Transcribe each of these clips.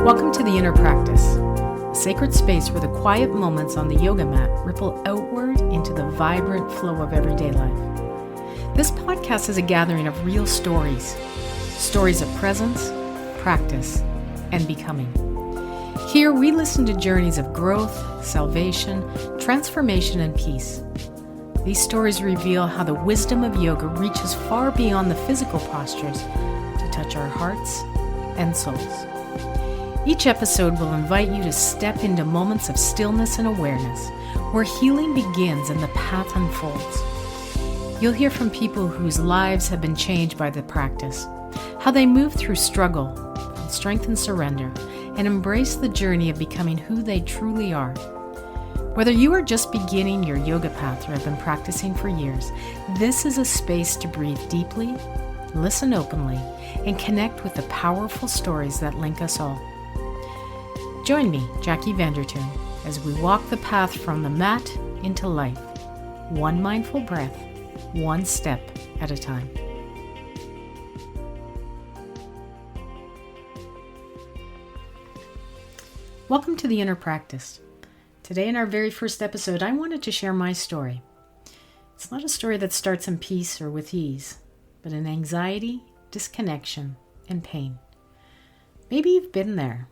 Welcome to the Inner Practice, a sacred space where the quiet moments on the yoga mat ripple outward into the vibrant flow of everyday life. This podcast is a gathering of real stories of presence, practice, and becoming. Here we listen to journeys of growth, salvation, transformation, and peace. These stories reveal how the wisdom of yoga reaches far beyond the physical postures to touch our hearts and souls. Each episode will invite you to step into moments of stillness and awareness, where healing begins and the path unfolds. You'll hear from people whose lives have been changed by the practice, how they move through struggle, found strength and surrender, and embrace the journey of becoming who they truly are. Whether you are just beginning your yoga path or have been practicing for years, this is a space to breathe deeply, listen openly, and connect with the powerful stories that link us all. Join me, Jackie Vandertuin, as we walk the path from the mat into life, one mindful breath, one step at a time. Welcome to the Inner Practice. Today in our very first episode, I wanted to share my story. It's not a story that starts in peace or with ease, but in anxiety, disconnection, and pain. Maybe you've been there.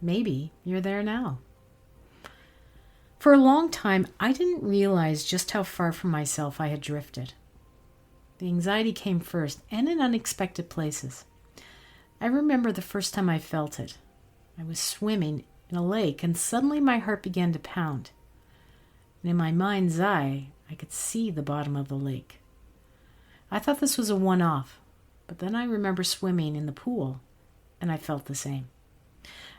Maybe you're there now. For a long time, I didn't realize just how far from myself I had drifted. The anxiety came first and in unexpected places. I remember the first time I felt it. I was swimming in a lake and suddenly my heart began to pound. And in my mind's eye, I could see the bottom of the lake. I thought this was a one-off, but then I remember swimming in the pool and I felt the same.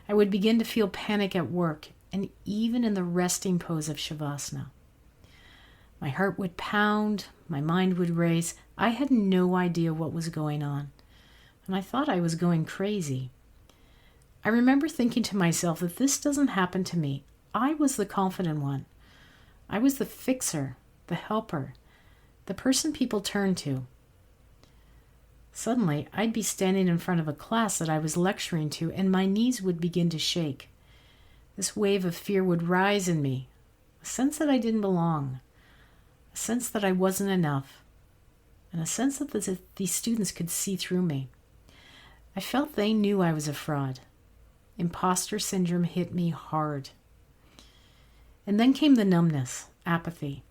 I would begin to feel panic at work and even in the resting pose of Shavasana. My heart would pound, my mind would race. I had no idea what was going on, and I thought I was going crazy. I remember thinking to myself that this doesn't happen to me. I was the confident one. I was the fixer, the helper, the person people turn to. Suddenly, I'd be standing in front of a class that I was lecturing to, and my knees would begin to shake. This wave of fear would rise in me, a sense that I didn't belong, a sense that I wasn't enough, and a sense that these students could see through me. I felt they knew I was a fraud. Imposter syndrome hit me hard. And then came the numbness, apathy.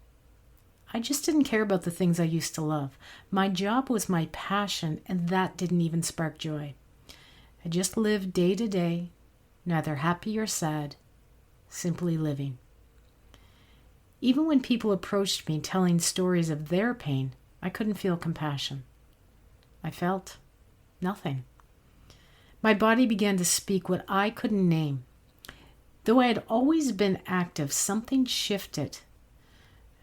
I just didn't care about the things I used to love. My job was my passion, and that didn't even spark joy. I just lived day to day, neither happy or sad, simply living. Even when people approached me telling stories of their pain, I couldn't feel compassion. I felt nothing. My body began to speak what I couldn't name. Though I had always been active, something shifted.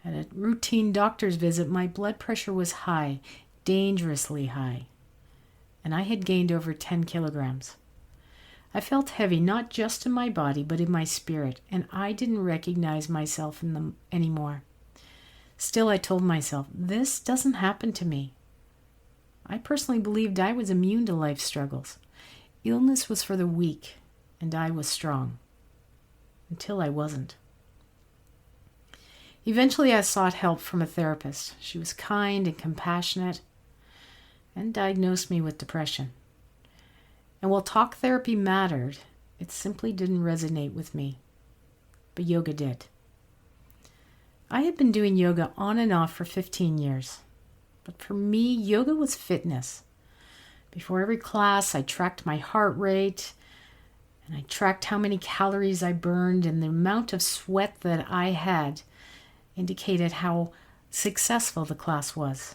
At a routine doctor's visit, my blood pressure was high, dangerously high, and I had gained over 10 kilograms. I felt heavy, not just in my body, but in my spirit, and I didn't recognize myself in them anymore. Still, I told myself, this doesn't happen to me. I personally believed I was immune to life struggles. Illness was for the weak, and I was strong. Until I wasn't. Eventually, I sought help from a therapist. She was kind and compassionate and diagnosed me with depression. And while talk therapy mattered, it simply didn't resonate with me. But yoga did. I had been doing yoga on and off for 15 years. But for me, yoga was fitness. Before every class, I tracked my heart rate, and I tracked how many calories I burned, and the amount of sweat that I had indicated how successful the class was.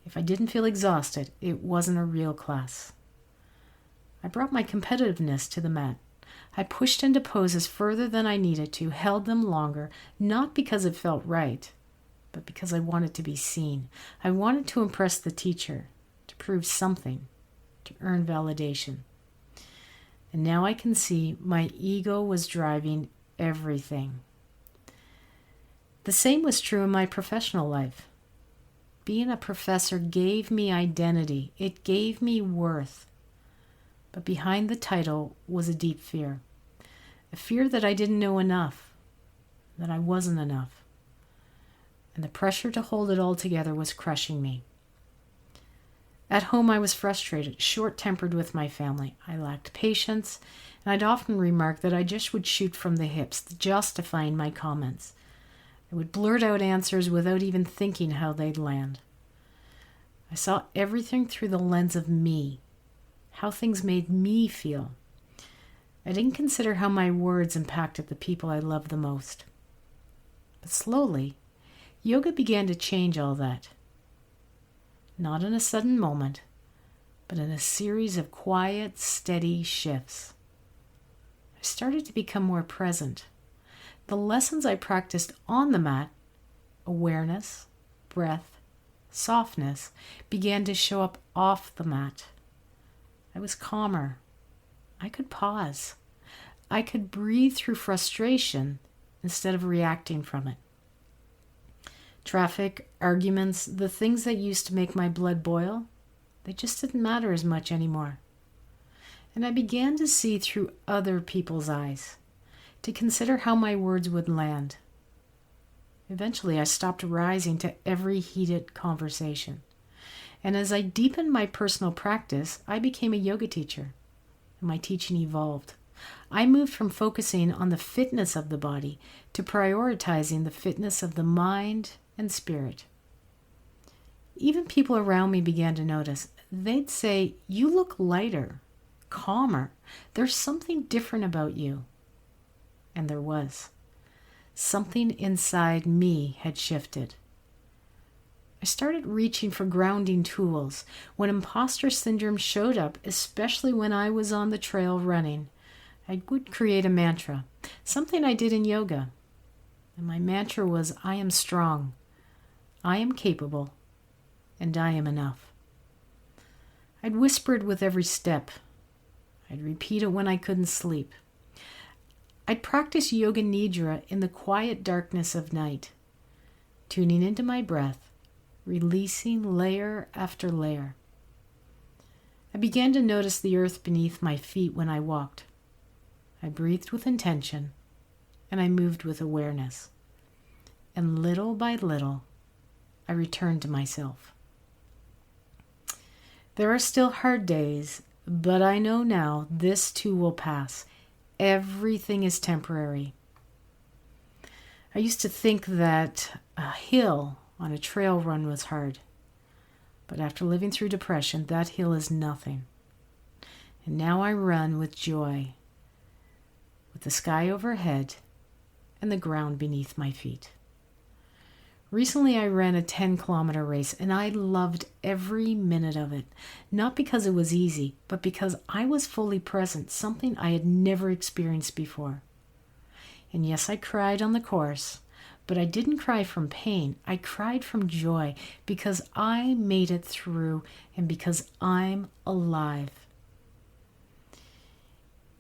If I didn't feel exhausted, it wasn't a real class. I brought my competitiveness to the mat. I pushed into poses further than I needed to, held them longer, not because it felt right, but because I wanted to be seen. I wanted to impress the teacher, to prove something, to earn validation. And now I can see my ego was driving everything. The same was true in my professional life. Being a professor gave me identity. It gave me worth. But behind the title was a deep fear. A fear that I didn't know enough, that I wasn't enough. And the pressure to hold it all together was crushing me. At home, I was frustrated, short-tempered with my family. I lacked patience, and I'd often remark that I just would shoot from the hips, justifying my comments. I would blurt out answers without even thinking how they'd land. I saw everything through the lens of me, how things made me feel. I didn't consider how my words impacted the people I loved the most. But slowly, yoga began to change all that. Not in a sudden moment, but in a series of quiet, steady shifts. I started to become more present. The lessons I practiced on the mat, awareness, breath, softness, began to show up off the mat. I was calmer. I could pause. I could breathe through frustration instead of reacting from it. Traffic, arguments, the things that used to make my blood boil, they just didn't matter as much anymore. And I began to see through other people's eyes, to consider how my words would land. Eventually, I stopped rising to every heated conversation. And as I deepened my personal practice, I became a yoga teacher. And my teaching evolved. I moved from focusing on the fitness of the body to prioritizing the fitness of the mind and spirit. Even people around me began to notice. They'd say, "You look lighter, calmer. There's something different about you." And there was. Something inside me had shifted. I started reaching for grounding tools when imposter syndrome showed up, especially when I was on the trail running. I would create a mantra, something I did in yoga. And my mantra was, I am strong, I am capable, and I am enough. I'd whisper it with every step. I'd repeat it when I couldn't sleep. I'd practice yoga nidra in the quiet darkness of night, tuning into my breath, releasing layer after layer. I began to notice the earth beneath my feet when I walked. I breathed with intention, and I moved with awareness. And little by little, I returned to myself. There are still hard days, but I know now this too will pass. Everything is temporary. I used to think that a hill on a trail run was hard. But after living through depression, that hill is nothing. And now I run with joy, with the sky overhead and the ground beneath my feet. Recently, I ran a 10-kilometer race, and I loved every minute of it. Not because it was easy, but because I was fully present, something I had never experienced before. And yes, I cried on the course, but I didn't cry from pain. I cried from joy because I made it through and because I'm alive.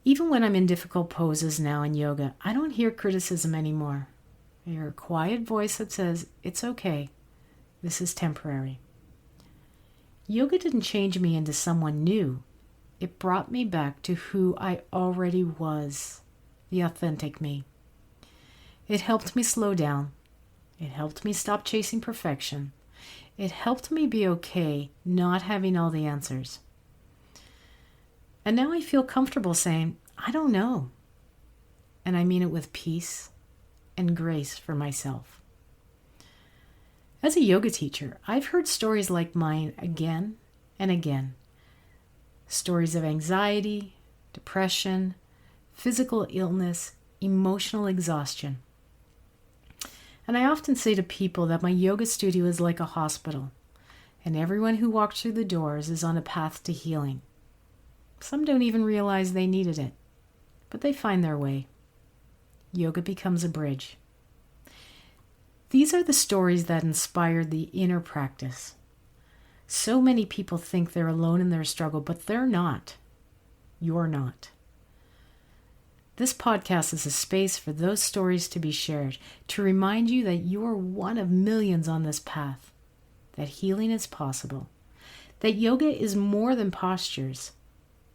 Even when I'm in difficult poses now in yoga, I don't hear criticism anymore. I hear a quiet voice that says, it's okay. This is temporary. Yoga didn't change me into someone new. It brought me back to who I already was, the authentic me. It helped me slow down. It helped me stop chasing perfection. It helped me be okay not having all the answers. And now I feel comfortable saying, I don't know. And I mean it with peace and grace for myself. As a yoga teacher, I've heard stories like mine again and again. Stories of anxiety, depression, physical illness, emotional exhaustion. And I often say to people that my yoga studio is like a hospital, and everyone who walks through the doors is on a path to healing. Some don't even realize they needed it, but they find their way. Yoga becomes a bridge. These are the stories that inspired the inner practice. So many people think they're alone in their struggle, but they're not. You're not. This podcast is a space for those stories to be shared, to remind you that you are one of millions on this path, that healing is possible, that yoga is more than postures.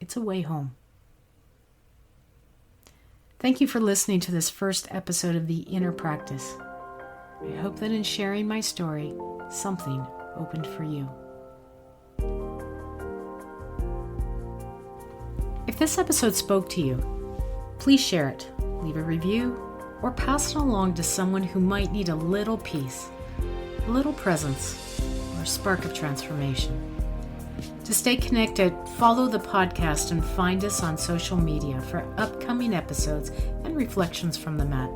It's a way home. Thank you for listening to this first episode of The Inner Practice. I hope that in sharing my story, something opened for you. If this episode spoke to you, please share it, leave a review, or pass it along to someone who might need a little peace, a little presence, or a spark of transformation. To stay connected, follow the podcast and find us on social media for upcoming episodes and reflections from the mat.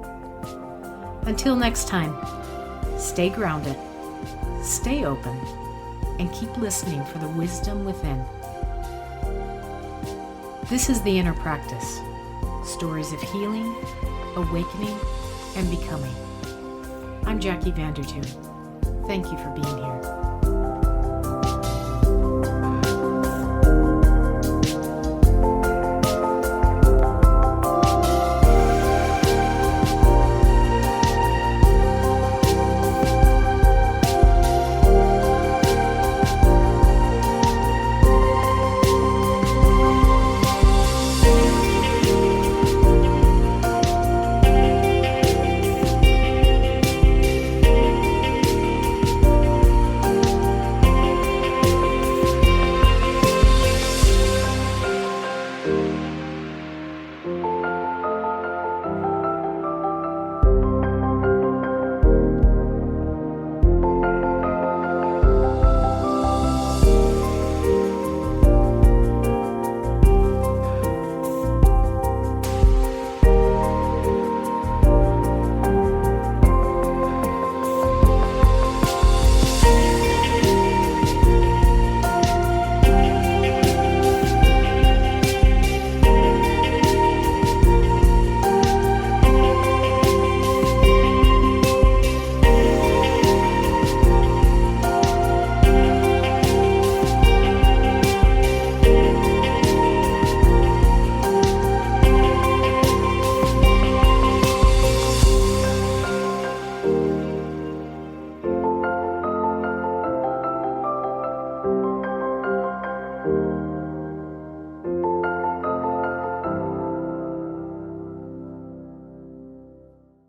Until next time, stay grounded, stay open, and keep listening for the wisdom within. This is The Inner Practice, stories of healing, awakening, and becoming. I'm Jackie Vandertuin. Thank you for being here.